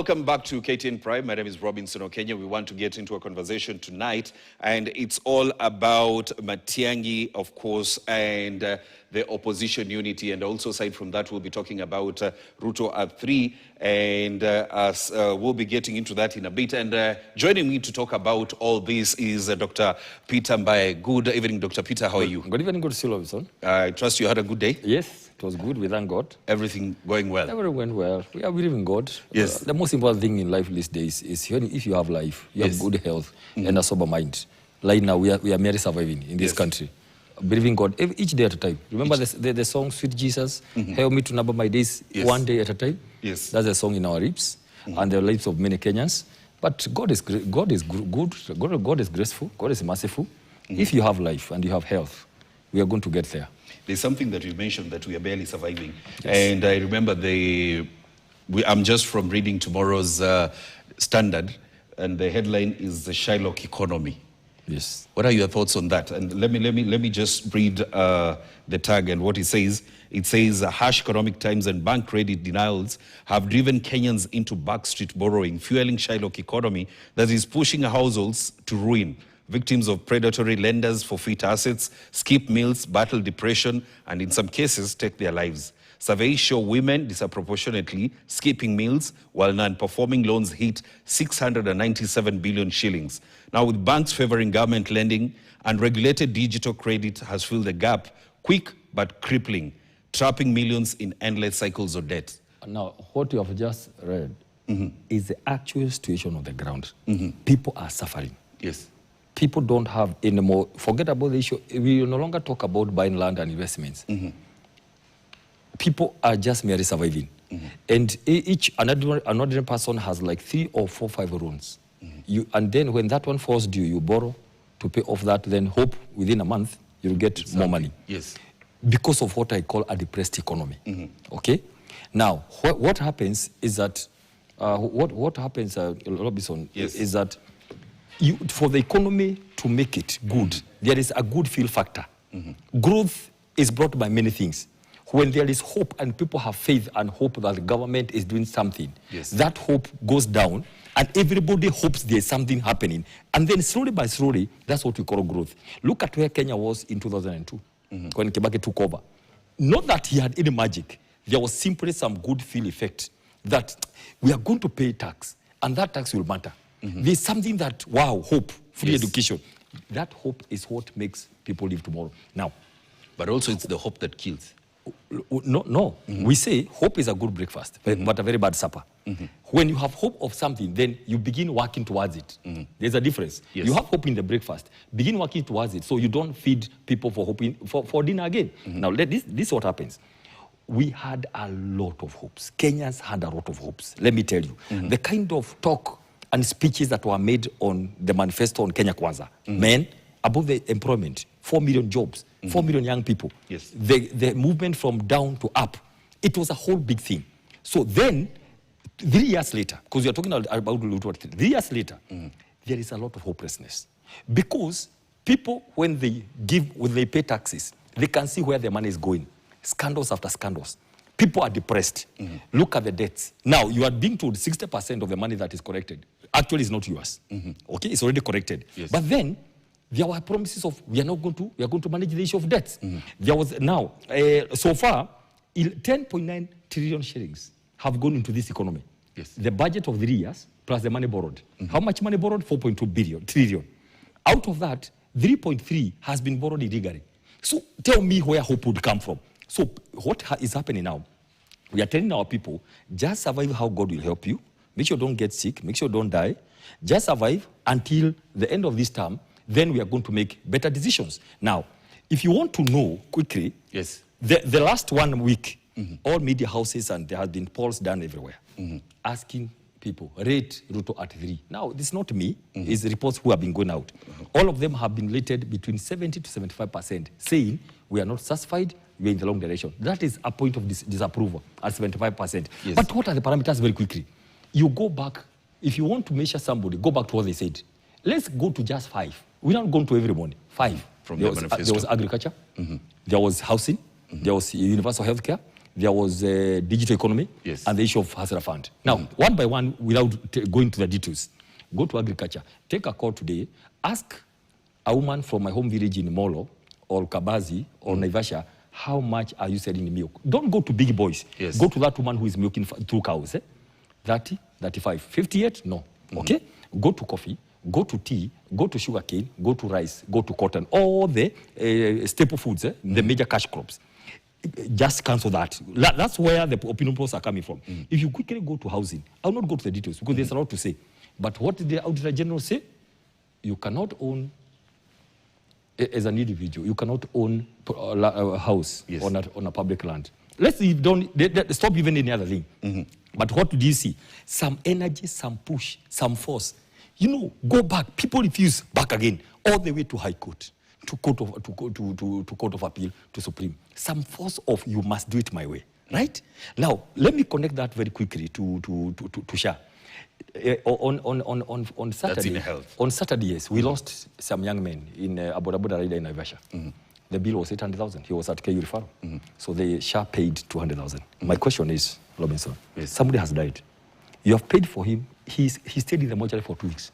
Welcome back to KTN Prime. My name is Robinson Okenya. We want to get into a conversation tonight, and it's all about Matiang'i, of course, and the opposition unity. And also, aside from that, we'll be talking about Ruto at 3, and we'll be getting into that in a bit. And joining me to talk about all this is Dr. Peter Mbaye. Good evening, Dr. Peter. How are you? Good evening, good to see you, Robinson. I trust you had a good day. Yes. It was good, we thank God. Everything going well? Everything went well. We are believing God. Yes. The most important thing in life these days is if you have life, you have good health and a sober mind. Like now, we are merely surviving in this country. Believing God each day at a time. Remember the song, Sweet Jesus, help me to number my days one day at a time? Yes. That's a song in our lips and the lives of many Kenyans. But God is good, God is graceful, God is merciful. If you have life and you have health, we are going to get there. There's something that you mentioned that we are barely surviving. And I remember I'm just from reading tomorrow's Standard, and the headline is the Shylock economy. Yes. What are your thoughts on that? And let me just read the tag and what it says. It says, harsh economic times and bank credit denials have driven Kenyans into backstreet borrowing, fueling Shylock economy that is pushing households to ruin. Victims of predatory lenders forfeit assets, skip meals, battle depression, and in some cases take their lives. Surveys show women disproportionately skipping meals, while non-performing loans hit 697 billion shillings. Now, with banks favoring government lending, unregulated digital credit has filled the gap, quick but crippling, trapping millions in endless cycles of debt. Now, what you have just read is the actual situation on the ground. People are suffering. Yes. People don't have anymore. Forget about the issue. We no longer talk about buying land and investments. People are just merely surviving. And another person has like 3 or 4, 5 loans. And then when that one falls due, you borrow to pay off that, then hope within a month you'll get more money. Yes. Because of what I call a depressed economy. Okay? Now, what happens is that, what happens, Robinson, is that for the economy to make it good, there is a good feel factor. Growth is brought by many things. When there is hope and people have faith and hope that the government is doing something, that hope goes down and everybody hopes there's something happening. And then slowly by slowly, that's what we call growth. Look at where Kenya was in 2002, when Kibaki took over. Not that he had any magic. There was simply some good feel effect that we are going to pay tax and that tax will matter. There's something that, wow, hope, free education. That hope is what makes people live tomorrow. Now, but also it's the hope that kills. No. We say hope is a good breakfast, but a very bad supper. When you have hope of something, then you begin working towards it. There's a difference. You have hope in the breakfast, begin working towards it, so you don't feed people for dinner again. Now, this is what happens. We had a lot of hopes. Kenyans had a lot of hopes. Let me tell you, the kind of talk and speeches that were made on the manifesto on Kenya Kwanza, men, about the employment, 4 million jobs, 4 million young people, the movement from down to up, it was a whole big thing. So then, 3 years later, because you're talking about 3 years later, there is a lot of hopelessness. Because people, when they pay taxes, they can see where their money is going. Scandals after scandals. People are depressed. Look at the debts. Now, you are being told 60% of the money that is collected actually is not yours. Okay, it's already corrected. But then, there were promises of we are going to manage the issue of debts. There was now, so far, 10.9 trillion shillings have gone into this economy. The budget of 3 years plus the money borrowed. How much money borrowed? 4.2 trillion. Out of that, 3.3 has been borrowed illegally. So tell me where hope would come from. So what is happening now? We are telling our people, just survive how God will help you. Make sure you don't get sick. Make sure you don't die. Just survive until the end of this term. Then we are going to make better decisions. Now, if you want to know quickly, the last 1 week, all media houses and there have been polls done everywhere, asking people, rate Ruto at 3. Now, this is not me. It's reports who have been going out. All of them have been rated between 70 to 75%, saying we are not satisfied, we are in the wrong direction. That is a point of disapproval at 75%. But what are the parameters very quickly? You go back, if you want to measure somebody, go back to what they said. Let's go to just 5. We're not going to everybody. 5. There was agriculture, there was housing, there was universal health care, there was digital economy, Yes. and the issue of Hustler Fund. Now, one by one, without going to the details, go to agriculture. Take a call today. Ask a woman from my home village in Molo or Kabazi or Naivasha, how much are you selling milk? Don't go to big boys. Yes. Go to that woman who is milking through cows. 30, 35, 58? No. Okay? Go to coffee, go to tea, go to sugarcane, go to rice, go to cotton, all the staple foods, the major cash crops. Just cancel that. That's where the opinion polls are coming from. If you quickly go to housing, I'll not go to the details because there's a lot to say. But what did the Auditor General say? You cannot own, as an individual, you cannot own a house on a public land. Let's see, stop even any other thing. But what do you see? Some energy, some push, some force. You know, go back. People refuse back again, all the way to High Court, to Court of Appeal, to Supreme. Some force of you must do it my way, right? Now, let me connect that very quickly to Shah. On Saturday, That's in health. On Saturday, yes, we lost some young men in Abu Dhabi in Naivasha. The bill was 800,000. He was at KU referral. So the Shah paid 200,000. My question is, Robinson, somebody has died. You have paid for him. He stayed in the mortuary for 2 weeks.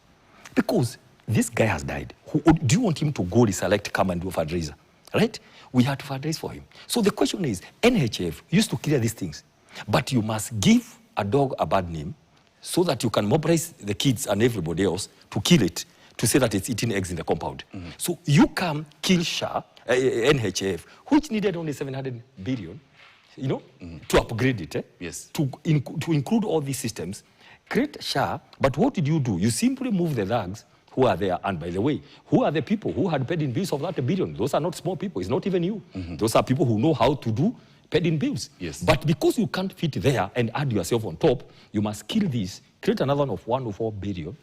Because this guy has died. Do you want him to go reselect, come and do a fundraiser? Right? We had to fundraise for him. So the question is, NHF used to clear these things. But you must give a dog a bad name so that you can mobilize the kids and everybody else to kill it, to say that it's eating eggs in the compound. So you can kill Shah, NHF, which needed only 700 billion, you know, to upgrade it, Yes. to include all these systems, create Shah. But what did you do? You simply move the thugs who are there. And by the way, who are the people who had paid in bills of that $1 billion? Those are not small people. It's not even you. Those are people who know how to do paid in bills. Yes. But because you can't fit there and add yourself on top, you must kill this, create another one of 104 billion,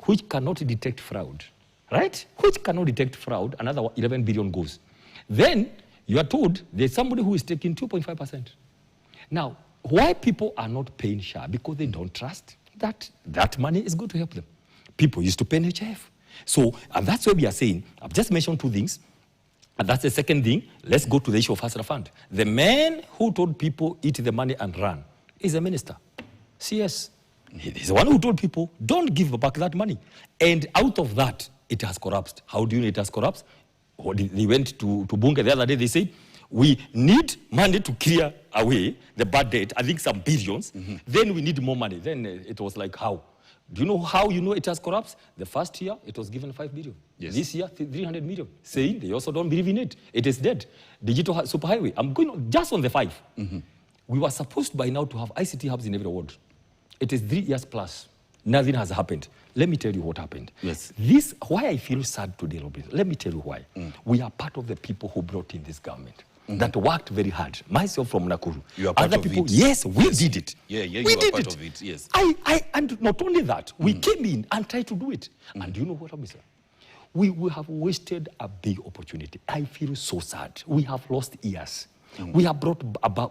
which cannot detect fraud, right? Which cannot detect fraud, another 11 billion goes. Then you are told there's somebody who is taking 2.5%. Now, why people are not paying Shah? Because they don't trust that that money is going to help them. People used to pay NHF. So, and that's why we are saying, I've just mentioned two things, and that's the second thing. Let's go to the issue of Hustler Fund. The man who told people, eat the money and run, is a minister. CS. He's the one who told people, don't give back that money. And out of that, it has collapsed. How do you know it has collapsed? They went to Bunge the other day, they said, we need money to clear away the bad debt, I think some billions. Then we need more money. Then it was like, how? Do you know how you know it has collapsed? The first year, it was given 5 billion. Yes. This year, 300 million. Saying they also don't believe in it. It is dead. Digital superhighway. I'm going on, just on the 5. We were supposed by now to have ICT hubs in every ward. It is 3 years plus. Nothing has happened. Let me tell you what happened. Yes. This, why I feel sad today, Robin. Let me tell you why. We are part of the people who brought in this government. That worked very hard. Myself from Nakuru. You are part Other of people, it. yes, we did it. Yeah, you we are did part it. of it, yes. And not only that, we came in and tried to do it. And do you know what, Robinson? We have wasted a big opportunity. I feel so sad. We have lost years. We have brought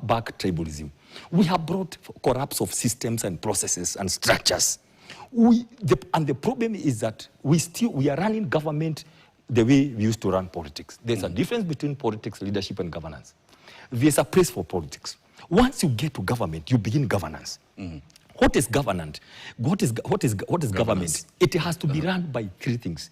back tribalism. We have brought collapse of systems and processes and structures. And the problem is that we are running government the way we used to run politics. There's a difference between politics, leadership, and governance. There's a place for politics. Once you get to government, you begin governance. What is government? What is government? It has to be run by 3 things: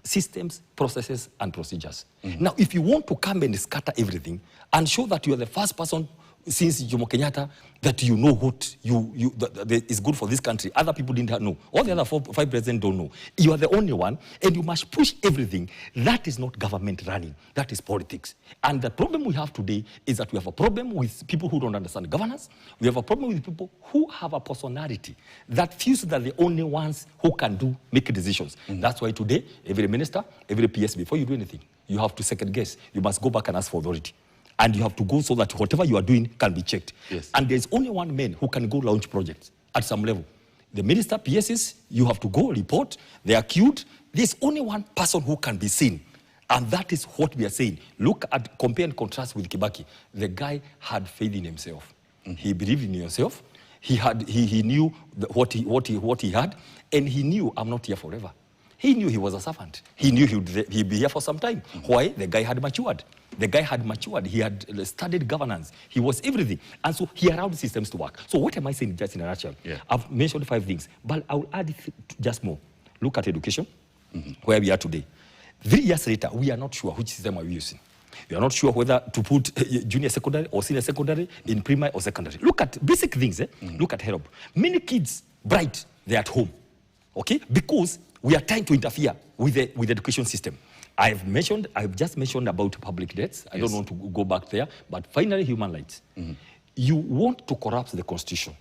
systems, processes, and procedures. Now, if you want to come and scatter everything and show that you are the first person since Jomo Kenyatta that you know what that is good for this country, other people didn't know. All the other 5 presidents don't know. You are the only one, and you must push everything. That is not government running. That is politics. And the problem we have today is that we have a problem with people who don't understand governance. We have a problem with people who have a personality that feels that the only ones who can make decisions. That's why today, every minister, every PS, before you do anything, you have to second guess. You must go back and ask for authority. And you have to go so that whatever you are doing can be checked. Yes. And there's only one man who can go launch projects at some level. The minister, PSs, you have to go report. They are queued. There's only one person who can be seen. And that is what we are saying. Look at, compare and contrast with Kibaki. The guy had faith in himself. He believed in himself. He knew what he had, and he knew, I'm not here forever. He knew he was a servant. He knew he'd be here for some time. Why? The guy had matured. The guy had matured. He had studied governance. He was everything. And so he allowed systems to work. So what am I saying just in a nutshell? Yeah. I've mentioned 5 things, but I'll add just more. Look at education, where we are today. 3 years later, we are not sure which system are we using. We are not sure whether to put junior secondary or senior secondary in primary or secondary. Look at basic things. Look at help. Many kids, bright, they're at home. Okay? Because we are trying to interfere with the education system. I've just mentioned about public debts. I don't want to go back there. But finally, human rights. You want to corrupt the Constitution.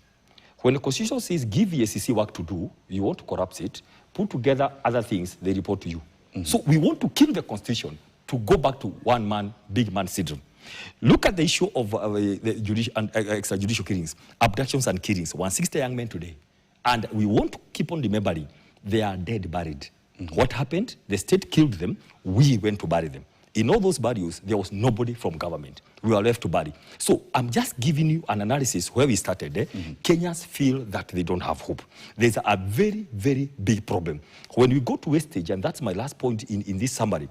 When the Constitution says give the SEC work to do, you want to corrupt it, put together other things, they report to you. So we want to kill the Constitution to go back to one man, big man syndrome. Look at the issue of the judicial and extrajudicial killings, abductions and killings. 160 young men today. And we want to keep on remembering they are dead, buried. What happened? The state killed them. We went to bury them. In all those burials, there was nobody from government. We were left to bury. So I'm just giving you an analysis where we started. Kenyans feel that they don't have hope. There's a very, very big problem. When we go to wastage, and that's my last point in this summary,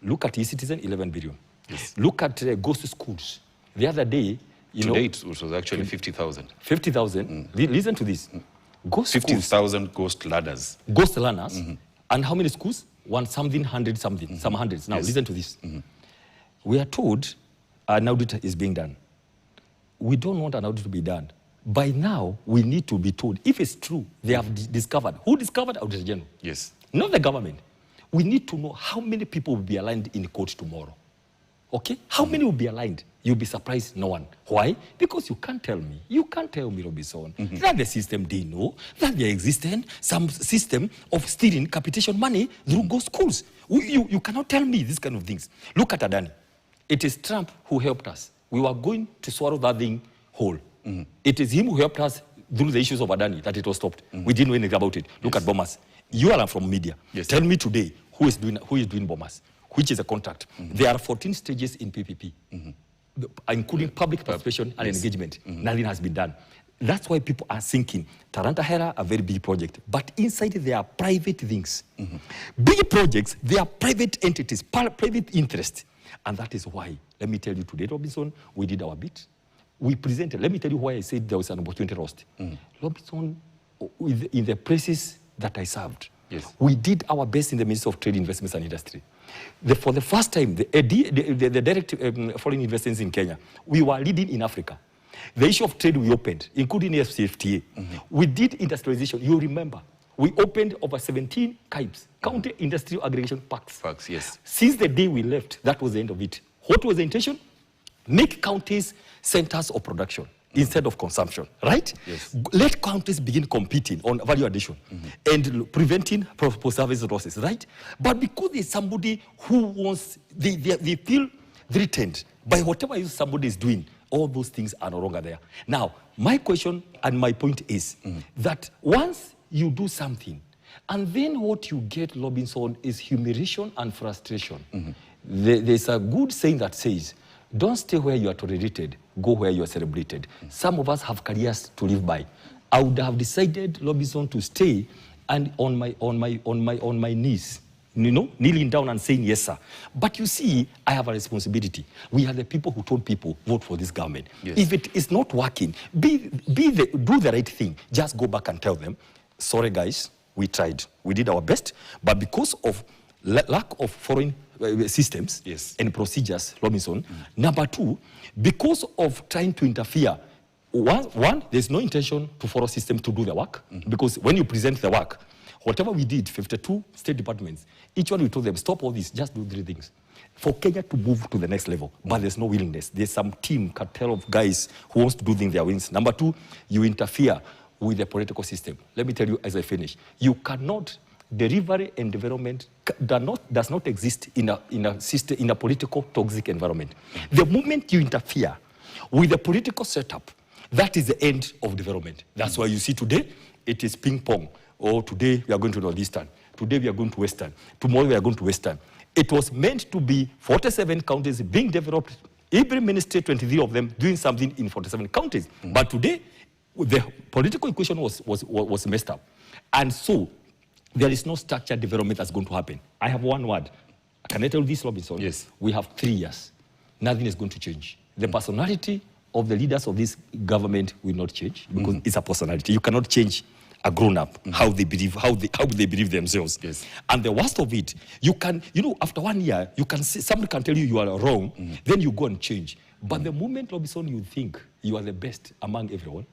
look at eCitizen, 11 billion. Yes. Look at ghost schools. The other day, Today it was actually 50,000. 50,000. Listen to this. 50,000 ghost ladders. Ghost learners. And how many schools? Some hundreds. Now, listen to this. We are told an audit is being done. We don't want an audit to be done. By now, we need to be told, if it's true, they have discovered. Who discovered Auditor General? Yes. Not the government. We need to know how many people will be aligned in court tomorrow. Okay? How many will be aligned? You'll be surprised, no one. Why? Because you can't tell me, Robinson, that the system didn't know that there existed some system of stealing capitation money through ghost schools. You cannot tell me these kind of things. Look at Adani. It is Trump who helped us. We were going to swallow that thing whole. It is him who helped us through the issues of Adani that it was stopped. We didn't know anything about it. Look at Bomas. You are from media. Yes. Tell me today who is doing Bomas, which is a contract. There are 14 stages in PPP. Including public participation and engagement. Nothing has been done. That's why people are thinking, Taranta Hera, a very big project. But inside there are private things. Big projects, they are private entities, private interest. And that is why, let me tell you today, Robinson, we did our bit. We presented, let me tell you why I said there was an opportunity lost. Robinson, in the places that I served, we did our best in the Ministry of Trade, Investments and Industry. For the first time, the direct foreign investments in Kenya, we were leading in Africa. The issue of trade we opened, including FCFTA. We did industrialization. You remember, we opened over 17 KIPs, County Industrial Aggregation Parks. Since the day we left, that was the end of it. What was the intention? Make counties centers of production instead of consumption, right? Yes. Let counties begin competing on value addition and preventing post-service losses, right? But because there's somebody who wants, they feel threatened by whatever somebody is doing, all those things are no longer there. Now, my question and my point is that once you do something, and then what you get, Robinson, is humiliation and frustration. There's a good saying that says, don't stay where you are tolerated, go where you are celebrated. Some of us have careers to live by. I would have decided, Robinson, to stay and on my knees, kneeling down and saying, yes, sir. But you see, I have a responsibility. We are the people who told people, vote for this government. If it is not working, do the right thing. Just go back and tell them, sorry, guys, we tried. We did our best. But because of lack of foreign systems and procedures, Robinson. Number two, because of trying to interfere, one, there's no intention to follow system to do the work, because when you present the work, whatever we did, 52 state departments, each one we told them, stop all this, just do 3 things. For Kenya to move to the next level, but there's no willingness. There's some cartel of guys who wants to do things their wings. Number two, you interfere with the political system. Let me tell you as I finish, you cannot, delivery and development does not exist in a system, in a political toxic environment. The moment you interfere with the political setup, that is the end of development. That's why you see today, it is ping pong. Oh, today we are going to Northeastern. Today we are going to Western. Tomorrow we are going to Western. It was meant to be 47 counties being developed, every ministry, 23 of them, doing something in 47 counties. But today, the political equation was messed up. And so, there is no structured development that's going to happen. I have one word. Can I tell you this, Robinson? Yes. We have 3 years. Nothing is going to change. The personality of the leaders of this government will not change because it's a personality. You cannot change a grown-up, how they believe themselves. Yes. And the worst of it, you can, after 1 year, you can say, somebody can tell you you are wrong, then you go and change. But the moment, Robinson, you think you are the best among everyone,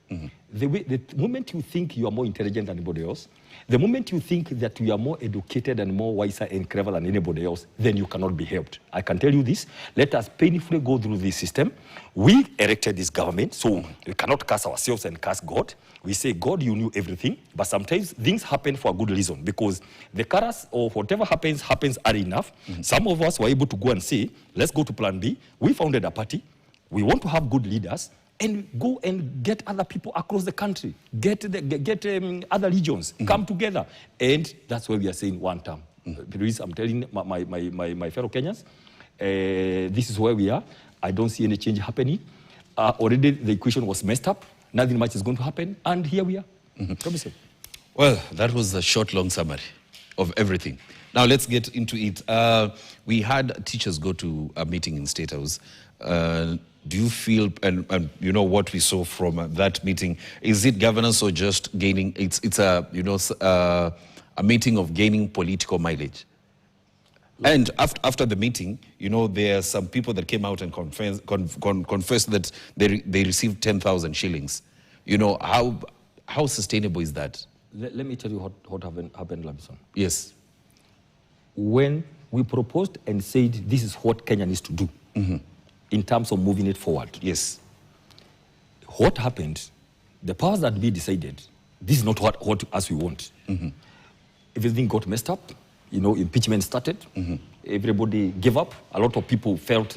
the moment you think you are more intelligent than anybody else, the moment you think that you are more educated and more wiser and clever than anybody else, then you cannot be helped. I can tell you this. Let us painfully go through this system. We erected this government, so we cannot curse ourselves and curse God. We say, God, you knew everything, but sometimes things happen for a good reason because the curse or whatever happens early enough. Some of us were able to go and say, let's go to plan B. We founded a party. We want to have good leaders and go and get other people across the country, get other regions, come together. And that's why we are saying one term. Please, I'm telling my fellow Kenyans, this is where we are. I don't see any change happening. Already the equation was messed up. Nothing much is going to happen. And here we are. Well, that was a short, long summary of everything. Now let's get into it. We had teachers go to a meeting in State House. Do you feel, and you know what we saw from that meeting, is it governance or just gaining, it's a meeting of gaining political mileage? And after the meeting, there are some people that came out and confessed that they received 10,000 shillings. How sustainable is that? Let me tell you what happened, Labison. Yes. When we proposed and said this is what Kenya needs to do in terms of moving it forward. Yes. What happened, the powers that be decided, this is not what as we want. Everything got messed up. Impeachment started. Everybody gave up. A lot of people felt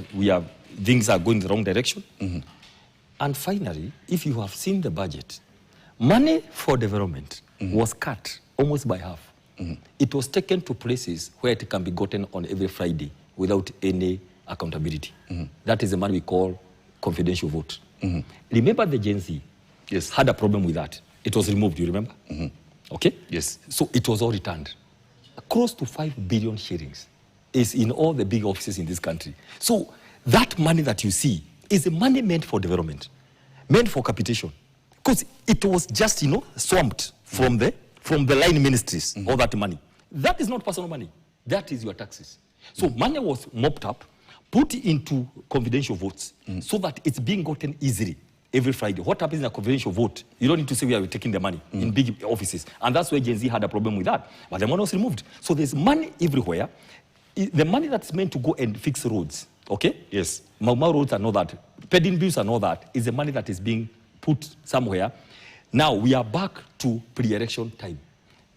things are going the wrong direction. And finally, if you have seen the budget, money for development was cut almost by half. It was taken to places where it can be gotten on every Friday without any accountability. That is the money we call confidential vote. Remember the Gen Z had a problem with that. It was removed, you remember? Okay? Yes. So it was all returned. Close to 5 billion shillings is in all the big offices in this country. So that money that you see is the money meant for development, meant for capitation. Because it was just, swamped from the line ministries, all that money. That is not personal money. That is your taxes. So money was mopped up, put into confidential votes so that it's being gotten easily every Friday. What happens in a confidential vote? You don't need to say we are taking the money in big offices. And that's why Gen Z had a problem with that. But the money was removed. So there's money everywhere. The money that's meant to go and fix roads, okay? Yes. Mombasa roads and all that, pending bills and all that, is the money that is being put somewhere. Now we are back to pre-election time.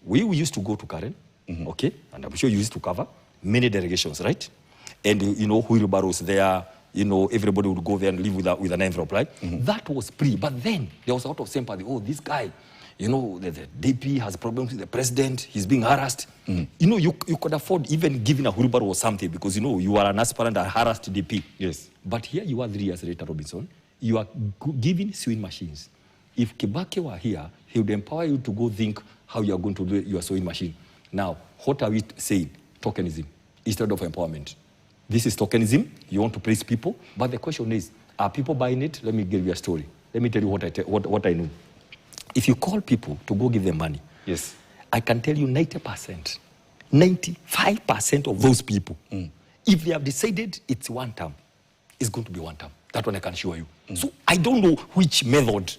We used to go to Karen, okay? And I'm sure you used to cover many delegations, right? And, wheelbarrows there, everybody would go there and live with an envelope, right? That was pre. But then there was a lot of sympathy. Oh, this guy, the DP has problems with the president. He's being harassed. You could afford even giving a wheelbarrow or something because, you are an aspirant that harassed DP. Yes. But here you are 3 years later, Robinson. You are giving sewing machines. If Kibaki were here, he would empower you to go think how you are going to do your sewing machine. Now, what are we saying? Tokenism instead of empowerment. This is tokenism. You want to praise people. But the question is, are people buying it? Let me give you a story. Let me tell you what I know. If you call people to go give them money, yes, I can tell you 90%, 95% of those people, if they have decided it's one term, it's going to be one term. That one I can assure you. So I don't know which method.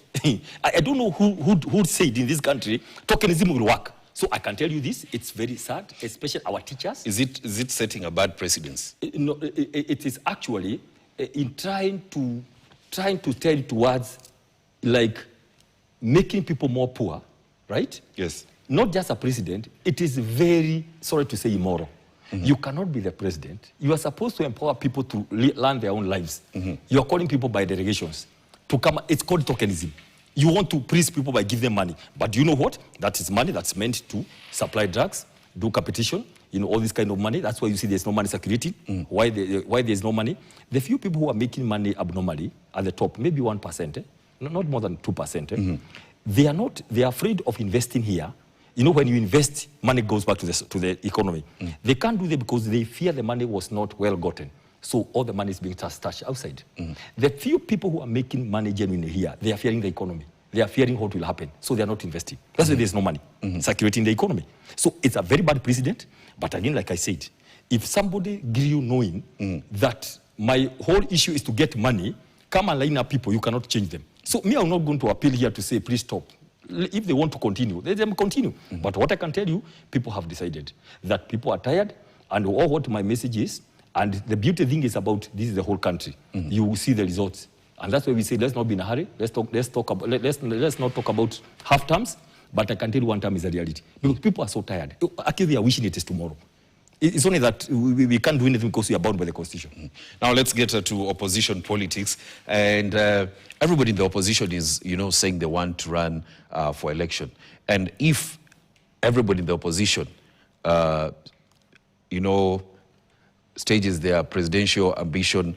I don't know who said in this country tokenism will work. So I can tell you this, it's very sad, especially our teachers. Is it setting a bad precedence? No, it is actually in trying to tend towards like making people more poor, right? Yes. Not just a president, it is very, sorry to say, immoral. You cannot be the president. You are supposed to empower people to learn their own lives. You are calling people by delegations to come. It's called tokenism. You want to please people by giving them money. But you know what? That is money that's meant to supply drugs, do competition, all this kind of money. That's why you see there's no money circulating. Why there's no money? The few people who are making money abnormally at the top, maybe 1%, not more than 2%, they are afraid of investing here You know, when you invest, money goes back to the economy. They can't do that because they fear the money was not well gotten. So all the money is being stashed outside. The few people who are making money genuinely here, they are fearing the economy. They are fearing what will happen. So they are not investing. That's why there's no money circulating in the economy. So it's a very bad precedent. But again, like I said, if somebody gives you knowing that my whole issue is to get money, come and line up people, you cannot change them. So me, I'm not going to appeal here to say, please stop. If they want to continue, let them continue. But what I can tell you, people have decided that people are tired, and all what my message is, and the beauty thing is about this is the whole country. You will see the results. And that's why we say, let's not be in a hurry. Let's not talk about half terms, but I can tell you one term is a reality. Because people are so tired. Actually, they are wishing it is tomorrow. It's only that we can't do anything because we are bound by the Constitution. Now let's get to opposition politics. And everybody in the opposition is, saying they want to run for election. And if everybody in the opposition, stages their presidential ambition,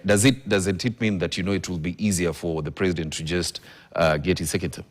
doesn't it mean that, it will be easier for the president to just get his second term?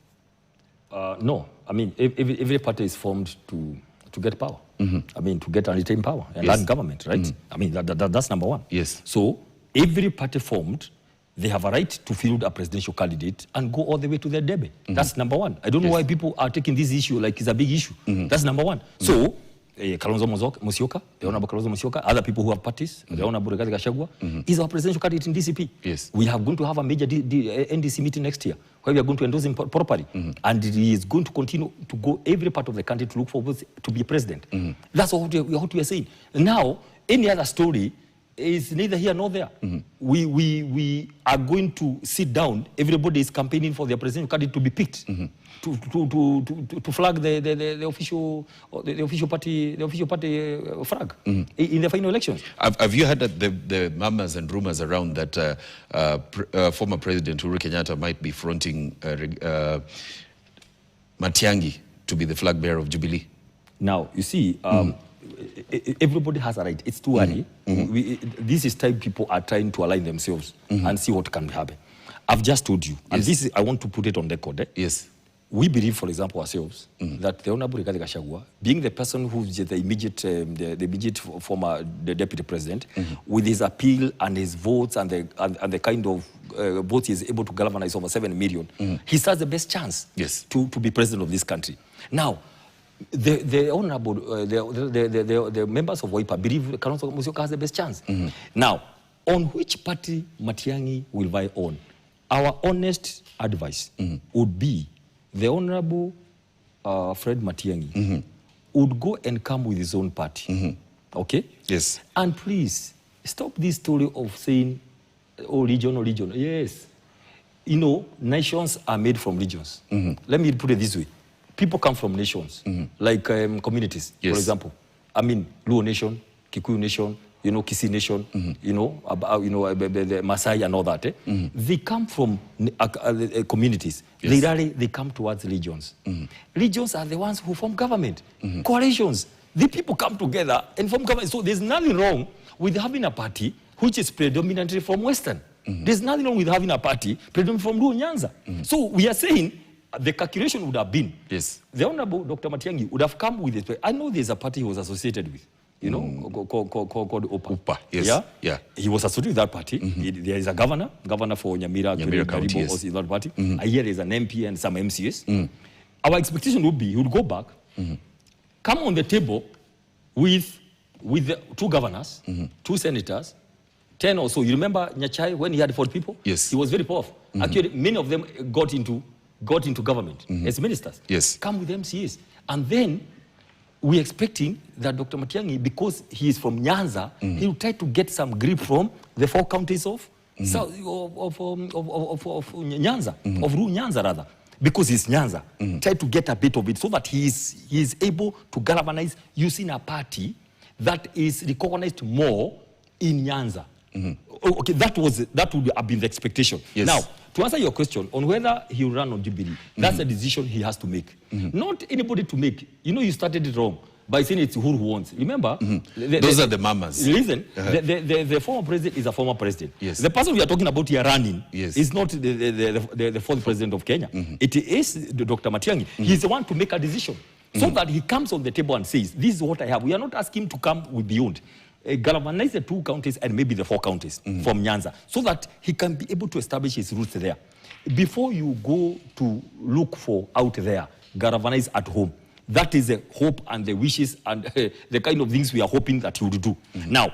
No. I mean, every party is formed to get power. I mean, to get and retain power and run government, right? I mean, that's number one. Yes. So every party formed, they have a right to field a presidential candidate and go all the way to their debate. That's number one. I don't know why people are taking this issue like it's a big issue. That's number one. So, Kalonzo Musyoka, the Honorable Kalonzo Musyoka, other people who have parties, the Honorable Rigathi Gachagua, is our presidential candidate in DCP. Yes. We are going to have a major NDC meeting next year where we are going to endorse him properly. And he is going to continue to go every part of the country to look for to be president. That's what we are saying. Now, any other story is neither here nor there. We are going to sit down. Everybody is campaigning for their presidential candidate to be picked. To flag the official party flag in the final elections. Have you heard that the murmurs and rumors around that former President Uhuru Kenyatta might be fronting Matiang'i to be the flag bearer of Jubilee? Now, you see, everybody has a right. It's too early. This is time people are trying to align themselves and see what can happen. I've just told you, and this is, I want to put it on record. Yes. We believe, for example, ourselves, that the Honorable Rigathi Gachagua, being the person who's the immediate former deputy president, with his appeal and his votes and the kind of votes he is able to galvanize over 7 million, he has the best chance to be president of this country. Now, the honorable, the members of Wiper believe Kalonzo Musyoka has the best chance. Now, on which party Matiang'i will vie on? Our honest advice would be the Honorable Fred Matiang'i would go and come with his own party. Okay? Yes. And please, stop this story of saying, oh, region. Yes. Nations are made from regions. Let me put it this way. People come from nations, like communities, for example. I mean, Luo Nation, Kikuyu Nation, Kisii Nation, the Maasai and all that. They come from communities. Yes. They come towards regions. Regions are the ones who form government. Coalitions. The people come together and form government. So there's nothing wrong with having a party which is predominantly from Western. There's nothing wrong with having a party predominantly from Luo Nyanza. So we are saying, the calculation would have been, the Honorable Dr. Matiang'i would have come with it. I know there's a party he was associated with, called OPA. Yes. Yeah. He was associated with that party. There is a governor for Nyamira County, yes. In that party. I hear there's an MP and some MCS. Our expectation would be he would go back, come on the table with the 2 governors, 2 senators, 10 or so. You remember Nyachai when he had 4 people? Yes. He was very powerful. Actually, many of them got into government as ministers. Yes. Come with MCAs. And then we're expecting that Dr. Matiang'i, because he is from Nyanza, he will try to get some grip from the 4 counties of Nyanza, of Ru Nyanza rather. Because he's Nyanza. Try to get a bit of it so that he is able to galvanize using a party that is recognized more in Nyanza. Okay, that would have been the expectation. Yes. Now, to answer your question on whether he will run on Jubilee, that's a decision he has to make. Not anybody to make. You started it wrong by saying it's who wants. Remember? Those are the mamas. Listen, the former president is a former president. Yes. The person we are talking about here running is not the fourth president of Kenya. It is Dr. Matiang'i. He's the one to make a decision. so that he comes on the table and says, this is what I have. We are not asking him to come with beyond. Galvanize the 2 counties and maybe the 4 counties from Nyanza, so that he can be able to establish his roots there. Before you go to look for out there, galvanize at home. That is the hope and the wishes and the kind of things we are hoping that he would do. Now,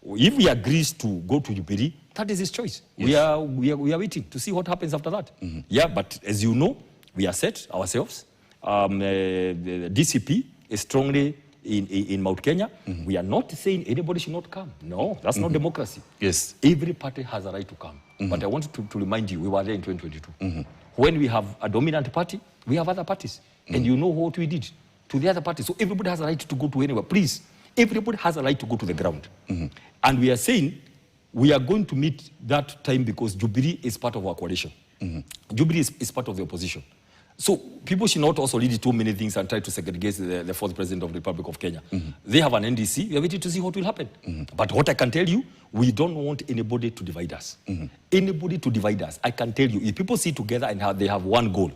if he agrees to go to Jubilee, that is his choice. Yes. We are waiting to see what happens after that. Yeah, but as you know, we are set ourselves. The DCP is strongly in Mount Kenya. We are not saying anybody should not come. No, that's not democracy. Yes. Every party has a right to come. But I want to remind you, we were there in 2022. When we have a dominant party, we have other parties. And you know what we did to the other parties. So everybody has a right to go to anywhere. Please, everybody has a right to go to the ground. And we are saying we are going to meet that time because Jubilee is part of our coalition. Jubilee is part of the opposition. So people should not also lead too many things and try to segregate the fourth president of the Republic of Kenya. They have an NDC. We are waiting to see what will happen. But what I can tell you, we don't want anybody to divide us. Anybody to divide us. I can tell you, if people sit together and they have one goal,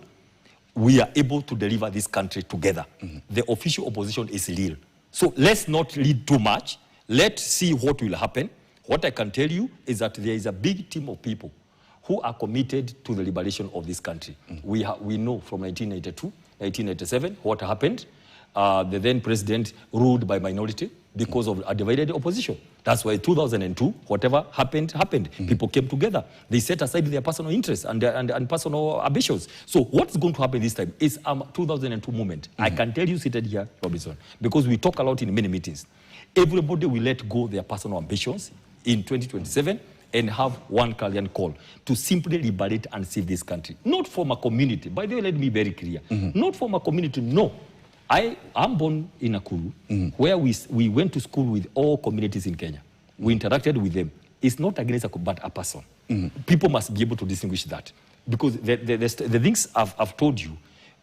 we are able to deliver this country together. The official opposition is real. So let's not lead too much. Let's see what will happen. What I can tell you is that there is a big team of people who are committed to the liberation of this country. We know from 1992, 1997, what happened. The then president ruled by minority because of a divided opposition. That's why 2002, whatever happened. People came together. They set aside their personal interests and personal ambitions. So what's going to happen this time is a 2002 moment. I can tell you seated here, Robinson, because we talk a lot in many meetings. Everybody will let go their personal ambitions in 2027 and have one clarion call to simply liberate and save this country. Not from a community. By the way, let me be very clear. Not from a community, no. I'm born in Nakuru, where we went to school with all communities in Kenya. We interacted with them. It's not against but a person. People must be able to distinguish that. Because the things I've told you,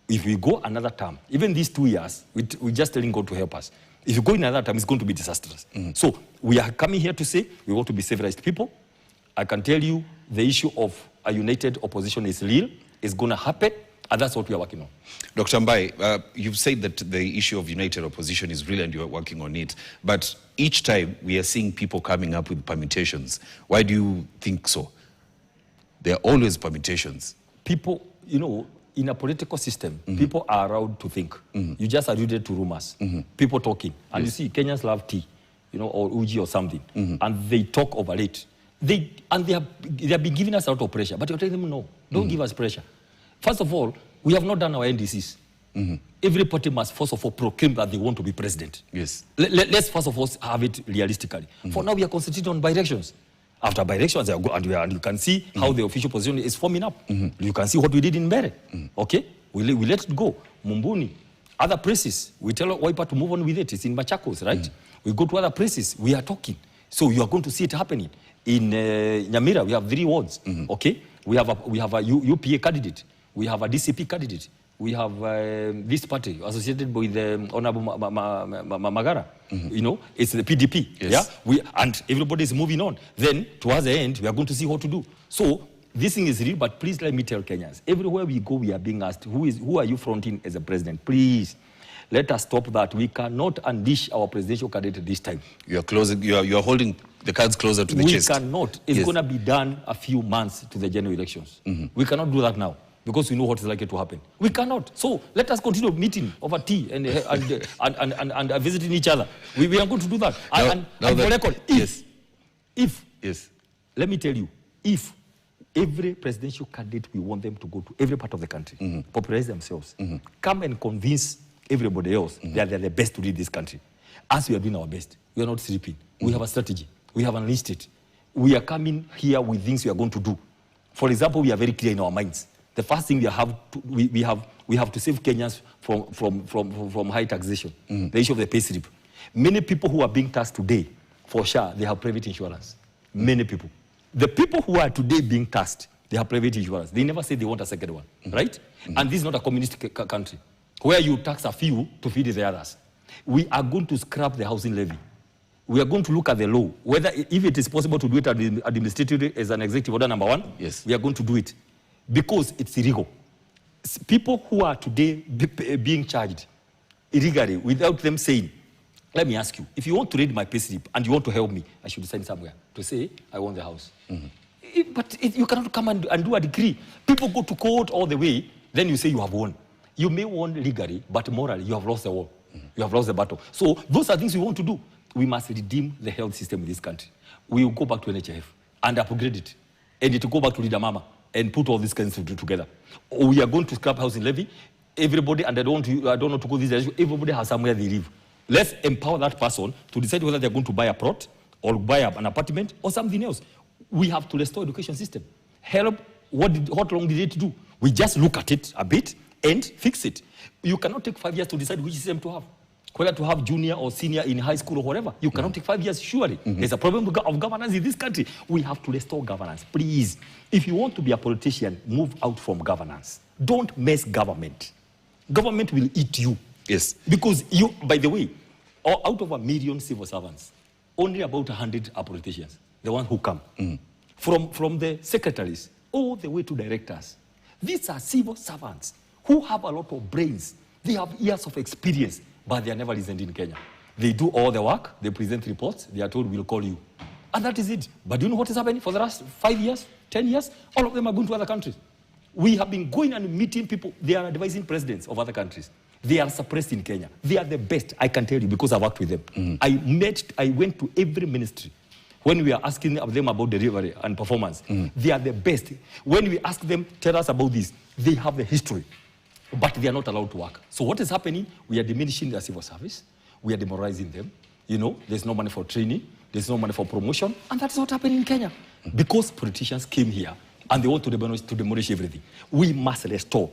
if we go another term, even these 2 years, we're just telling God to help us. If you go in another term, it's going to be disastrous. So we are coming here to say we want to be civilized people. I can tell you the issue of a united opposition is real. It's going to happen. And that's what we are working on. Dr. Mbai, you've said that the issue of united opposition is real and you are working on it. But each time we are seeing people coming up with permutations. Why do you think so? There are always permutations. People, you know, in a political system, people are allowed to think. You just alluded to rumors. People talking. And you see, Kenyans love tea, you know, or uji or something. And they talk over it. They have been giving us a lot of pressure. But you're telling them, no, don't give us pressure. First of all, we have not done our NDCs. Every party must first of all proclaim that they want to be president. Yes. Let's first of all have it realistically. For now, we are concentrating on by-elections. After by-elections, and you can see how the official position is forming up. You can see what we did in Mbere. Okay? We let it go. Mumbuni, other places, we tell Wiper to move on with it. It's in Machakos, right? We go to other places, we are talking. So you are going to see it happening. In Nyamira, we have 3 wards. Okay? We have a UPA candidate. We have a DCP candidate. We have this party associated with Honorable Magara. You know, it's the PDP. Yes. Yeah, and everybody is moving on. Then, towards the end, we are going to see what to do. So, this thing is real, but please let me tell Kenyans. Everywhere we go, we are being asked, who are you fronting as a president? Please, let us stop that. We cannot unleash our presidential candidate this time. You are holding the cards closer to the chest. We cannot. It's going to be done a few months to the general elections. We cannot do that now, because we know what is likely to happen. We cannot. So let us continue meeting over tea and visiting each other. We are going to do that. For record, if, let me tell you, if every presidential candidate, we want them to go to every part of the country, popularize themselves, come and convince everybody else that they're the best to lead this country. As we are doing our best, we are not sleeping. We have a strategy. We have unleashed it. We are coming here with things we are going to do. For example, we are very clear in our minds. The first thing we have to save Kenyans from high taxation. The issue of the pay slip. Many people who are being taxed today, for sure, they have private insurance. Many people. The people who are today being taxed, they have private insurance. They never say they want a second one, right? And this is not a communist country where you tax a few to feed the others. We are going to scrap the housing levy. We are going to look at the law, whether if it is possible to do it administratively as an executive order number 1. Yes. We are going to do it because it's illegal. People who are today being charged illegally without them saying, let me ask you, if you want to read my payslip and you want to help me, I should send somewhere to say, I want the house. But you cannot come and do a decree. People go to court all the way, then you say you have won. You may won legally, but morally, you have lost the war. You have lost the battle. So those are things we want to do. We must redeem the health system in this country. We will go back to NHIF and upgrade it. And it will go back to Leader Mama and put all these kinds of together. Or we are going to scrap housing levy. Everybody, and I don't want to go this direction, everybody has somewhere they live. Let's empower that person to decide whether they're going to buy a plot or buy an apartment or something else. We have to restore education system. Help, what long did it do? We just look at it a bit and fix it. You cannot take 5 years to decide which system to have. Whether to have junior or senior in high school or whatever. You cannot take 5 years, surely. There's a problem of governance in this country. We have to restore governance. Please, if you want to be a politician, move out from governance. Don't mess government. Government will eat you. Yes. Because you, by the way, out of 1 million civil servants, only about 100 are politicians, the ones who come. From the secretaries all the way to directors. These are civil servants who have a lot of brains. They have years of experience, but they are never listened in Kenya. They do all the work, they present reports, they are told we'll call you. And that is it. But do you know what is happening for the last 5 years, 10 years? All of them are going to other countries. We have been going and meeting people. They are advising presidents of other countries. They are suppressed in Kenya. They are the best, I can tell you, because I worked with them. I went to every ministry. When we are asking them about delivery and performance, they are the best. When we ask them, tell us about this, they have the history. But they are not allowed to work. So what is happening? We are diminishing their civil service. We are demoralizing them. You know, there's no money for training. There's no money for promotion. And that's not happening in Kenya. Because politicians came here and they want to demolish everything. We must restore.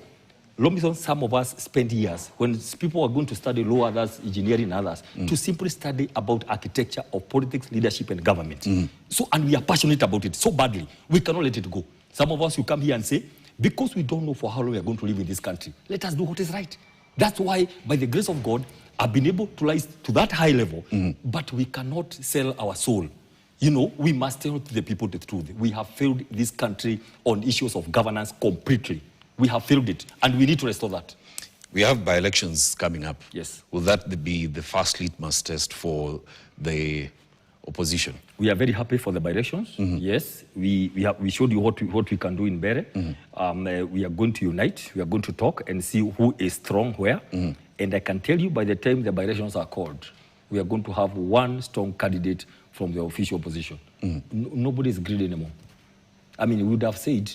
Lomison, some of us spend years, when people are going to study law, others, engineering, others, to simply study about architecture of politics, leadership, and government. So, and we are passionate about it so badly, we cannot let it go. Some of us, you come here and say, because we don't know for how long we are going to live in this country, let us do what is right. That's why, by the grace of God, I've been able to rise to that high level, but we cannot sell our soul. You know, we must tell the people the truth. We have failed this country on issues of governance completely. We have failed it, and we need to restore that. We have by-elections coming up. Yes. Will that be the first litmus test for the opposition? We are very happy for the by-elections. Yes, we showed you what we can do in Bere. We are going to unite. We are going to talk and see who is strong where. And I can tell you, by the time the by-elections are called, we are going to have one strong candidate from the official opposition. Nobody is greedy anymore. I mean, we would have said,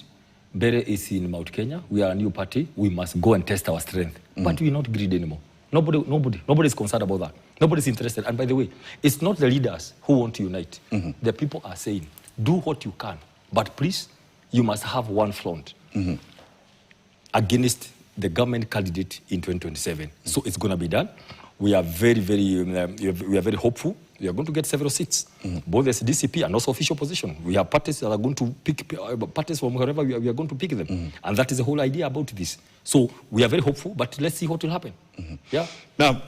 Bere is in Mount Kenya. We are a new party. We must go and test our strength. But we are not greedy anymore. Nobody is concerned about that. Nobody is interested. And by the way, it's not the leaders who want to unite. The people are saying, do what you can. But please, you must have one front against the government candidate in 2027. So it's going to be done. We are very hopeful. We are going to get several seats, both as DCP and also official position. We have parties that are going to pick parties from wherever we are going to pick them. And that is the whole idea about this. So we are very hopeful, but let's see what will happen. Yeah. Now,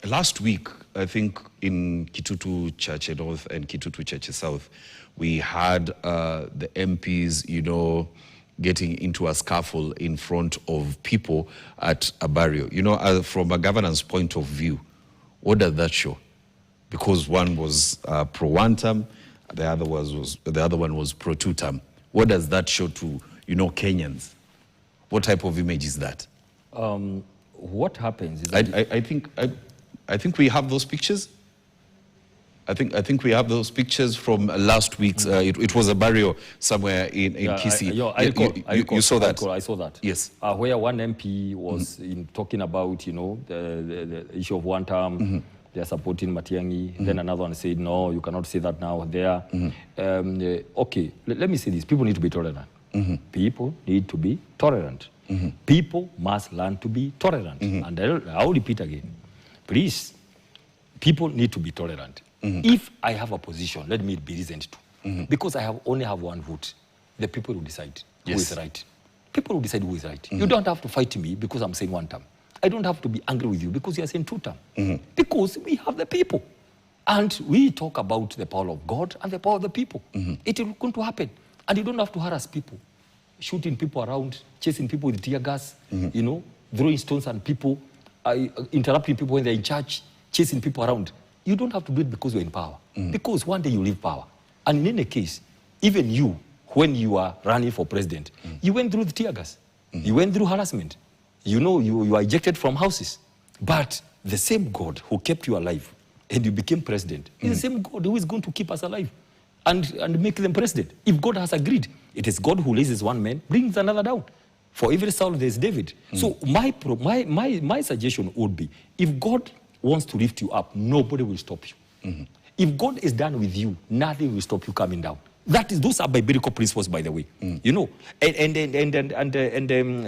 last week, I think in Kitutu Church North and Kitutu Church South, we had the MPs, you know, getting into a scuffle in front of people at a burial. You know, from a governance point of view, what does that show? Because one was pro one term, the other one was pro two term. What does that show to, you know, Kenyans? What type of image is that? What happens is I think we have those pictures. I think we have those pictures from last week's. It was a burial somewhere in Kisii. You saw that? I saw that. Yes. Where one MP was talking about, you know, the issue of one term. They are supporting Matiang'i. Then another one said, no, you cannot say that now there. Okay, let me say this. People need to be tolerant. People need to be tolerant. People must learn to be tolerant. And I'll repeat again. Please, people need to be tolerant. If I have a position, let me be listened to. Because I only have one vote. The people will decide who is right. People will decide who is right. You don't have to fight me because I'm saying one term. I don't have to be angry with you because you are saying two term. Because we have the people. And we talk about the power of God and the power of the people. It is going to happen. And you don't have to harass people. Shooting people around, chasing people with tear gas, you know, throwing stones at people. interrupting people when they're in church, chasing people around. You don't have to do it because you're in power. Because one day you leave power. And in any case, even you, when you are running for president, you went through the tear gas. You went through harassment. You know, you were ejected from houses. But the same God who kept you alive and you became president is the same God who is going to keep us alive and make them president. If God has agreed, it is God who raises one man, brings another down. For every Saul, there is David. So my suggestion would be, if God wants to lift you up, nobody will stop you. If God is done with you, nothing will stop you coming down. Those are biblical principles, by the way. You know,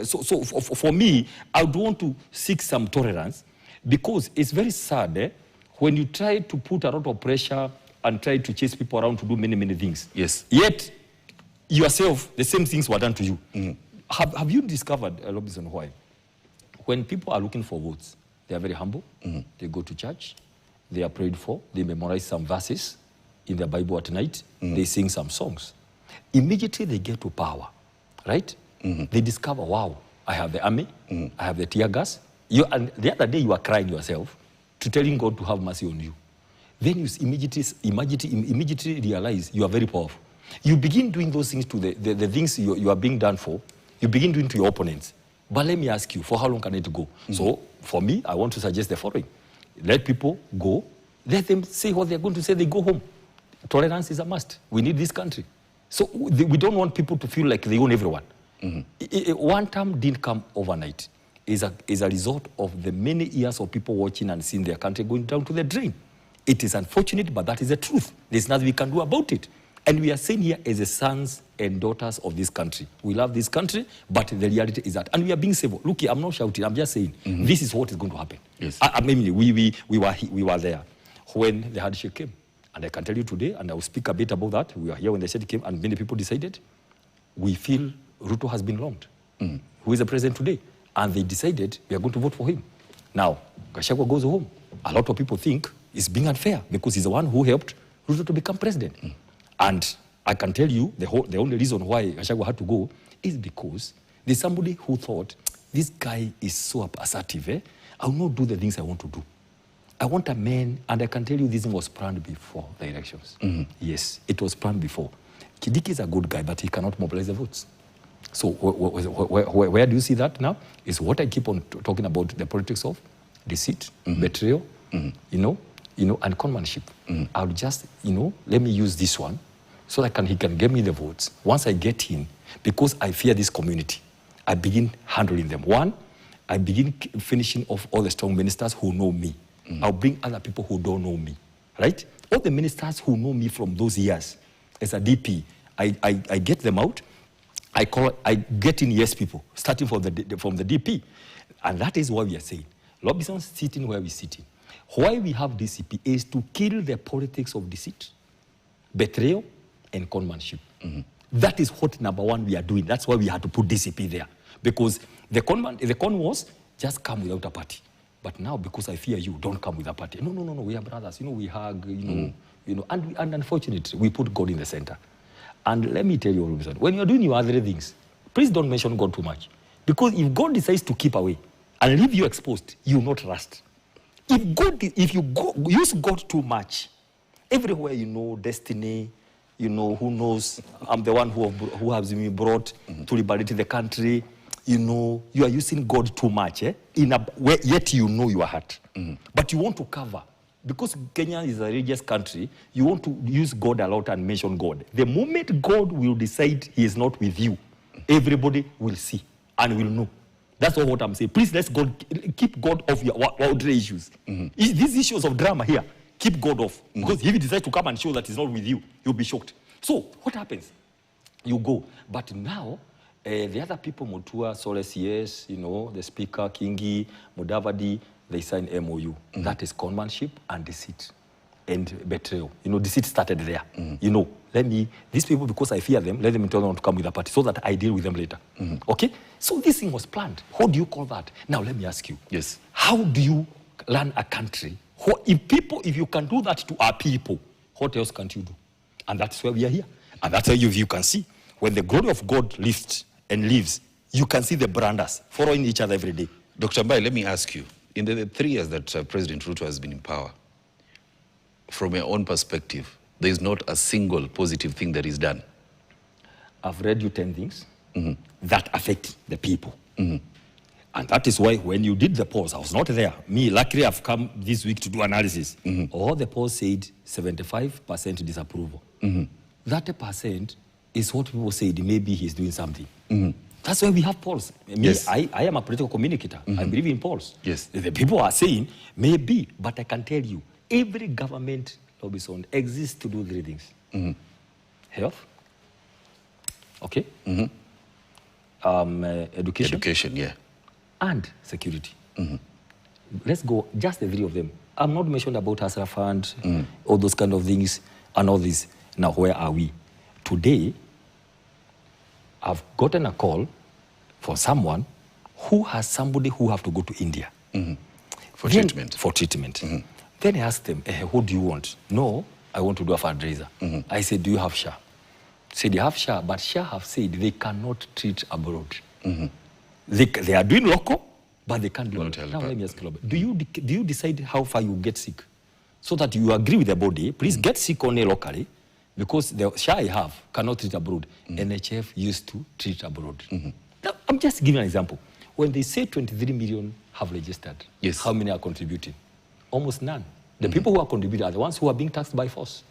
so for me, I would want to seek some tolerance, because it's very sad when you try to put a lot of pressure and try to chase people around to do many things. Yes. Yet yourself, the same things were done to you. Have you discovered, Robinson, why? When people are looking for votes, they are very humble. They go to church. They are prayed for. They memorize some verses in the Bible at night. They sing some songs. Immediately they get to power, right? They discover, wow, I have the army. I have the tear gas. And the other day you are crying yourself to telling God to have mercy on you. Then you immediately realize you are very powerful. You begin doing those things to the things you are being done for. You begin doing to your opponents. But let me ask you, for how long can it go? So for me, I want to suggest the following. Let people go. Let them say what they're going to say. They go home. Tolerance is a must. We need this country. So we don't want people to feel like they own everyone. One term didn't come overnight. Is a result of the many years of people watching and seeing their country going down to the drain. It is unfortunate, but that is the truth. There's nothing we can do about it. And we are saying here as the sons and daughters of this country. We love this country, but the reality is that. And we are being civil. Look, I'm not shouting. I'm just saying, this is what is going to happen. Yes. I mean, we were there when the hardship came. And I can tell you today, and I will speak a bit about that. We were here when the hardship came, and many people decided, we feel Ruto has been wronged. Who is the president today? And they decided we are going to vote for him. Now, Gachagua goes home. A lot of people think it's being unfair because he's the one who helped Ruto to become president. And I can tell you the only reason why Gachagua had to go is because there's somebody who thought, this guy is so assertive, I will not do the things I want to do. I want a man, and I can tell you this thing was planned before the elections. Yes, it was planned before. Kidiki is a good guy, but he cannot mobilize the votes. So where do you see that now? Is what I keep on talking about, the politics of deceit, betrayal, you know, and conmanship. I'll just, let me use this one so that he can give me the votes. Once I get in, because I fear this community, I begin handling them. One, I begin finishing off all the strong ministers who know me. I'll bring other people who don't know me, right? All the ministers who know me from those years as a DP, I get them out. I get in yes people, starting from the DP. And that is what we are saying. Robinson sitting where we're sitting. Why we have DCP is to kill the politics of deceit, betrayal, and conmanship. That is what number one we are doing. That's why we had to put DCP there. Because the con was just come without a party. But now, because I fear you, don't come with a party. No, we are brothers. We hug, and unfortunately, we put God in the center. And let me tell you, Robinson, when you're doing your other things, please don't mention God too much. Because if God decides to keep away and leave you exposed, you will not rust. If you use God too much, everywhere destiny, who knows, I'm the one who has been brought to liberate the country, you are using God too much, yet your heart. But you want to cover. Because Kenya is a religious country, you want to use God a lot and mention God. The moment God will decide he is not with you, everybody will see and will know. That's all what I'm saying. Please, let's keep God off your worldly issues. These issues of drama here, keep God off. Because if he decides to come and show that he's not with you, you'll be shocked. So, what happens? You go. But now, the other people, Mutua, Soles, yes, the Speaker, Kingi, Mudavadi, they sign MOU. That is conmanship and deceit and betrayal. Deceit started there. These people, because I fear them, let them tell them to come with a party so that I deal with them later. Okay? So this thing was planned. How do you call that? Now let me ask you. Yes. How do you run a country? If you can do that to our people, what else can't you do? And that's where we are here. And that's why you can see. When the glory of God lifts and lives, you can see the branders following each other every day. Dr. Mbai, let me ask you. In the 3 years that President Ruto has been in power, from your own perspective, there is not a single positive thing that is done. I've read you 10 things that affect the people. And that is why when you did the polls, I was not there. Me, luckily, I've come this week to do analysis. All the polls said 75% disapproval. 30% is what people said, maybe he's doing something. That's why we have polls. Me, Yes. I am a political communicator. I believe in polls. Yes. The people are saying, maybe, but I can tell you, every government lobbyist exists to do 3 things. Health, okay? Education. Education, yeah. And security. Let's go, just the 3 of them. I'm not mentioned about Hustler Fund, all those kind of things, and all this. Now, where are we? Today, I've gotten a call for someone who has somebody who have to go to India. For Then- treatment. For treatment. Then I asked them, who do you want? No, I want to do a fundraiser. I said, do you have SHA? Said, you have SHA, but SHA have said they cannot treat abroad. They are doing local, but they can't do Not local. help Now out. let me ask you, do you decide how far you get sick? So that you agree with the body, please get sick only locally, because the SHA I have cannot treat abroad. NHF used to treat abroad. Now, I'm just giving an example. When they say 23 million have registered, Yes. how many are contributing? Almost none. The people who are contributing are the ones who are being taxed by force.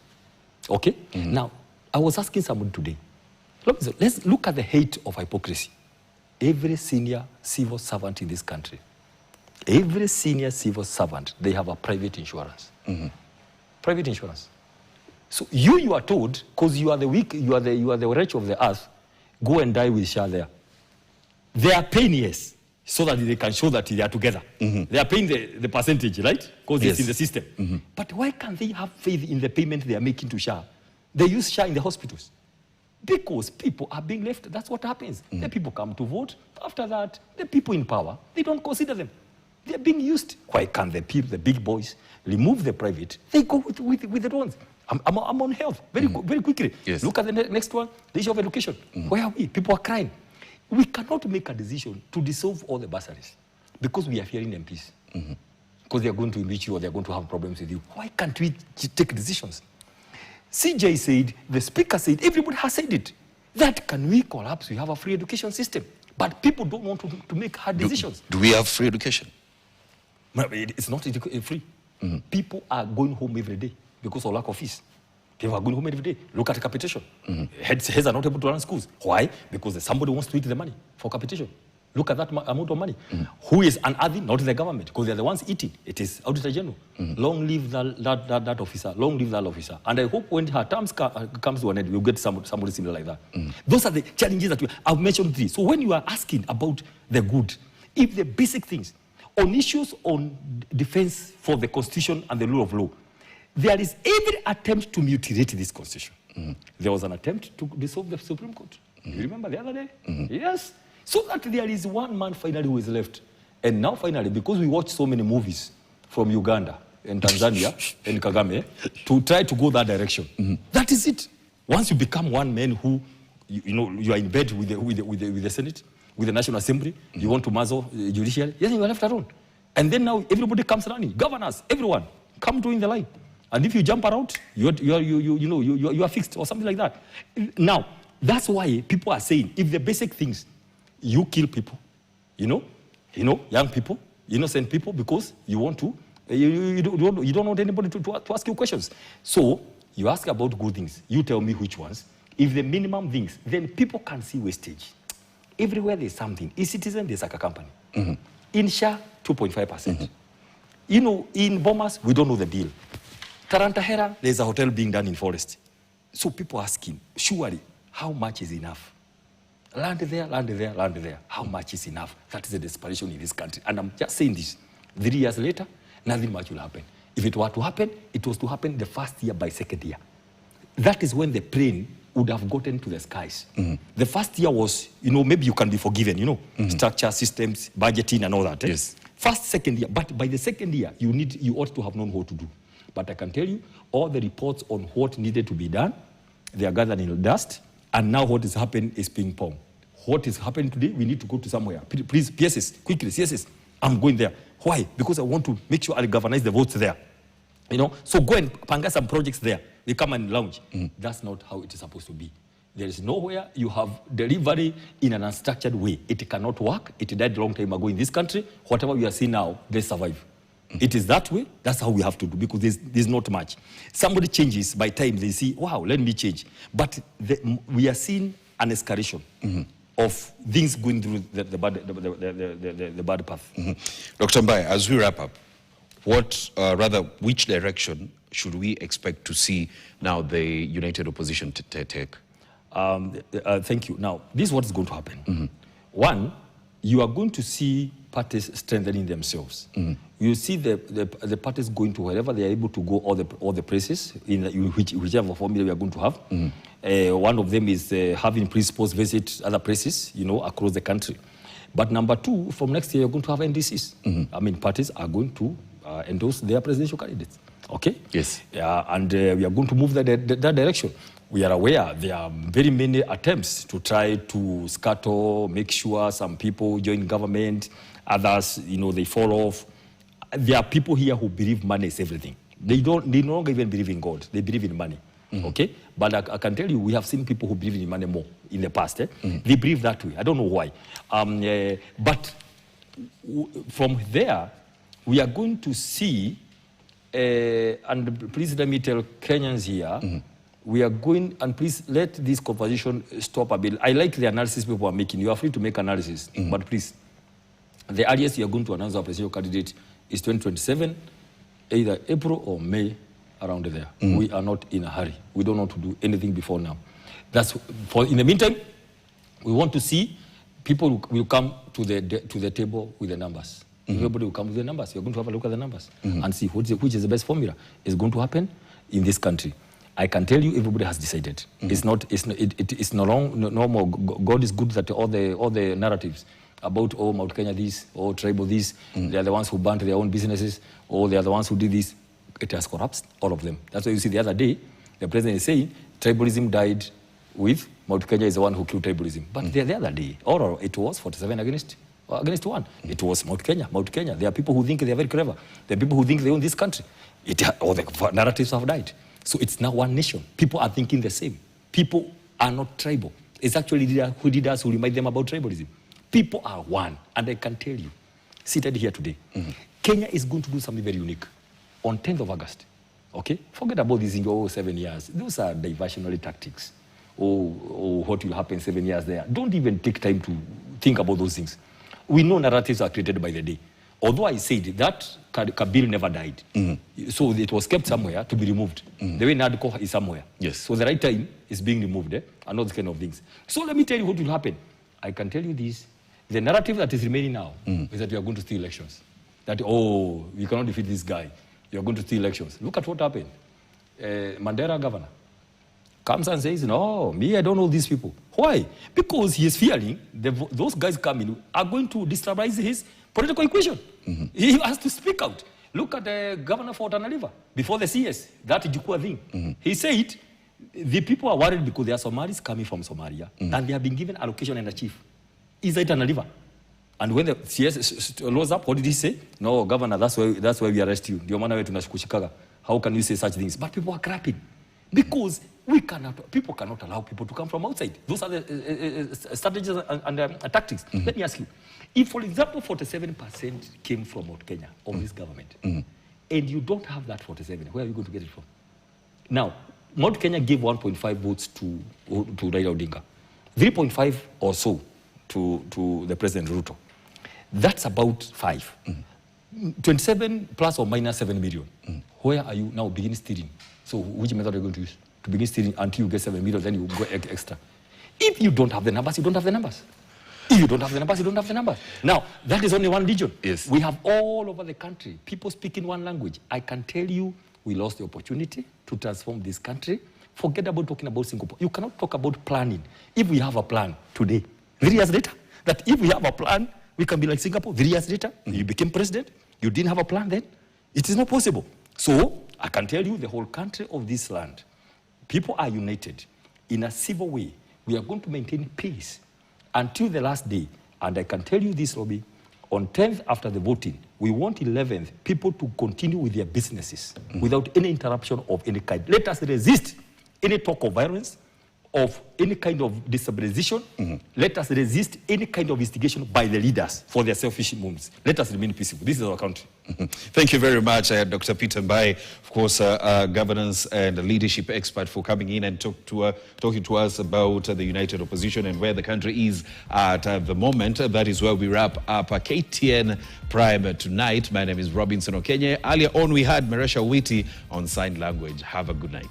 Okay? Now, I was asking someone today, let's look at the hate of hypocrisy. Every senior civil servant in this country, every senior civil servant, they have a private insurance. Private insurance. So you are told, because you are the weak, you are the wretch of the earth, go and die with SHA there. They are paying, yes, so that they can show that they are together. They are paying the percentage, right? Because Yes. it's in the system. But why can't they have faith in the payment they are making to SHA? They use SHA in the hospitals. Because people are being left, that's what happens. The people come to vote. After that, the people in power, they don't consider them. They're being used. Why can't the people, the big boys, remove the private? They go with the ones. I'm on health very quickly. Yes. Look at the next one, the issue of education. Where are we? People are crying. We cannot make a decision to dissolve all the bursaries because we are fearing MPs. Because they are going to impeach you or they are going to have problems with you. Why can't we take decisions? CJ said, the speaker said, everybody has said it. That can we collapse? We have a free education system. But people don't want to make hard decisions. Do we have free education? It's not free. People are going home every day because of lack of fees. People are going home every day. Look at capitation. Heads are not able to run schools. Why? Because somebody wants to eat the money for capitation. Look at that amount of money. Who is unearthing? Not the government, because they're the ones eating. It is Auditor General. Long live that officer. Long live that officer. And I hope when her terms comes to an end, we'll get somebody similar like that. Those are the challenges that I've mentioned 3. So when you are asking about the good, if the basic things, on issues on defense for the Constitution and the rule of law, there is every attempt to mutilate this Constitution. There was an attempt to dissolve the Supreme Court. You remember the other day? Yes. So that there is one man finally who is left. And now finally, because we watch so many movies from Uganda and Tanzania and Kagame, to try to go that direction. That is it. Once you become one man who, you are in bed with the Senate, with the National Assembly, you want to muzzle judiciary, yes, you are left alone. And then now everybody comes running. Governors, everyone, come to in the line. And if you jump around, you are fixed or something like that. Now, that's why people are saying, if the basic things, you kill people, young people, innocent people, because you want to, you don't want anybody to ask you questions. So you ask about good things. You tell me which ones. If the minimum things, then people can see wastage. Everywhere there's something. In Citizen, there's like a company. In SHA, 2.5%. In Bomas, we don't know the deal. Tarantahera, there's a hotel being done in Forest. So people asking, surely, how much is enough? Land there, land there, land there. How much is enough? That is the desperation in this country. And I'm just saying this. 3 years later, nothing much will happen. If it were to happen, it was to happen the first year by second year. That is when the plane would have gotten to the skies. The first year was, maybe you can be forgiven, structure, systems, budgeting and all that. Yes. First, second year. But by the second year, you ought to have known what to do. But I can tell you, all the reports on what needed to be done, they are gathered in dust. And now what is happening is ping pong. What is happening today, we need to go to somewhere. Please, PSS, quickly, CSS, I'm going there. Why? Because I want to make sure I galvanize the votes there. You know, so go and panga some projects there. They come and launch. That's not how it is supposed to be. There is nowhere you have delivery in an unstructured way. It cannot work. It died a long time ago in this country. Whatever we are seeing now, they survive. It is that way. That's how we have to do, because there's not much. Somebody changes by time, they see, wow, let me change. But we are seeing an escalation of things going through the bad path. Dr. Mbai, as we wrap up, which direction should we expect to see now the united opposition take? Thank you. Now, this is what is going to happen. One, you are going to see parties strengthening themselves. You see the parties going to wherever they are able to go, all the places, in whichever formula we are going to have. One of them is having principals visit other places, you know, across the country. But number two, from next year, you're going to have NDCs. I mean, parties are going to endorse their presidential candidates. Okay? Yes. And we are going to move that direction. We are aware there are very many attempts to try to scatter, make sure some people join government, others, you know, they fall off. There are people here who believe money is everything. They no longer even believe in God. They believe in money. Okay? But I can tell you, we have seen people who believe in money more in the past. They believe that way. I don't know why. But from there, we are going to see, and please let me tell Kenyans here, we are going, and please let this conversation stop a bit. I like the analysis people are making. You are free to make analysis, but please, the earliest you are going to announce our presidential candidate is 2027, either April or May, around there. We are not in a hurry. We don't want to do anything before now. That's for. In the meantime, we want to see people will come to the table with the numbers. Everybody will come with the numbers. You're going to have a look at the numbers and see which is the best formula is going to happen in this country. I can tell you, everybody has decided. It's no more. God is good that all the narratives about Mount Kenya this, tribal this, they are the ones who burnt their own businesses, they are the ones who did this. It has corrupted all of them. That's why you see the other day, the president is saying tribalism died with Mount Kenya is the one who killed tribalism. But the other day, it was 47 against 1. It was Mount Kenya. Mount Kenya. There are people who think they are very clever. There are people who think they own this country. All the narratives have died. So it's now one nation. People are thinking the same. People are not tribal. It's actually leaders who remind them about tribalism. People are one. And I can tell you, seated here today, Kenya is going to do something very unique on 10th of August. Okay? Forget about these in your 7 years. Those are diversionary tactics. What will happen 7 years there. Don't even take time to think about those things. We know narratives are created by the day. Although I said that Kabir never died. So it was kept somewhere to be removed. The way Nadco is somewhere. Yes. So the right time is being removed, and all these kind of things. So let me tell you what will happen. I can tell you this. The narrative that is remaining now is that we are going to steal elections. That, we cannot defeat this guy. You are going to steal elections. Look at what happened. Mandela governor comes and says, no, me, I don't know these people. Why? Because he is fearing those guys coming are going to destabilize his political equation. He has to speak out. Look at the governor for Tana River before the CS, that Jukua thing. He said, the people are worried because there are Somalis coming from Somalia and they have been given allocation and a chief. Is it Tana River? And when the CS rose up, what did he say? No, governor, that's why we arrest you. How can you say such things? But people are crapping because people cannot allow people to come from outside. Those are the strategies and tactics. Let me ask you, if, for example, 47% came from Mount Kenya of this government, and you don't have that 47, where are you going to get it from? Now, Mount Kenya gave 1.5 votes to Raila Odinga, 3.5 or so to the President Ruto. That's about 5. 27 plus or minus 7 million. Where are you now beginning stealing? So which method are you going to use to begin stealing until you get 7 million, then you go extra? If you don't have the numbers, you don't have the numbers. If you don't have the numbers, you don't have the numbers. Now, that is only one region. Yes. We have all over the country, people speaking one language. I can tell you, we lost the opportunity to transform this country. Forget about talking about Singapore. You cannot talk about planning. If we have a plan today, 3 years later, that if we have a plan, we can be like Singapore. 3 years later, you became president, you didn't have a plan then. It is not possible. So, I can tell you the whole country of this land, people are united in a civil way. We are going to maintain peace until the last day. And I can tell you this, Robbie, on 10th after the voting, We want 11th people to continue with their businesses without any interruption of any kind. Let us resist any talk of violence, of any kind of destabilization. Let us resist any kind of instigation by the leaders for their selfish moves. Let us remain peaceful. This is our country. Thank you very much, Dr. Peter Mbai, of course, governance and leadership expert, for coming in and talking to us about the united opposition and where the country is at the moment. That is where we wrap up KTN Prime tonight. My name is Robinson Okenye. Earlier on, we had Maresha Witi on sign language. Have a good night.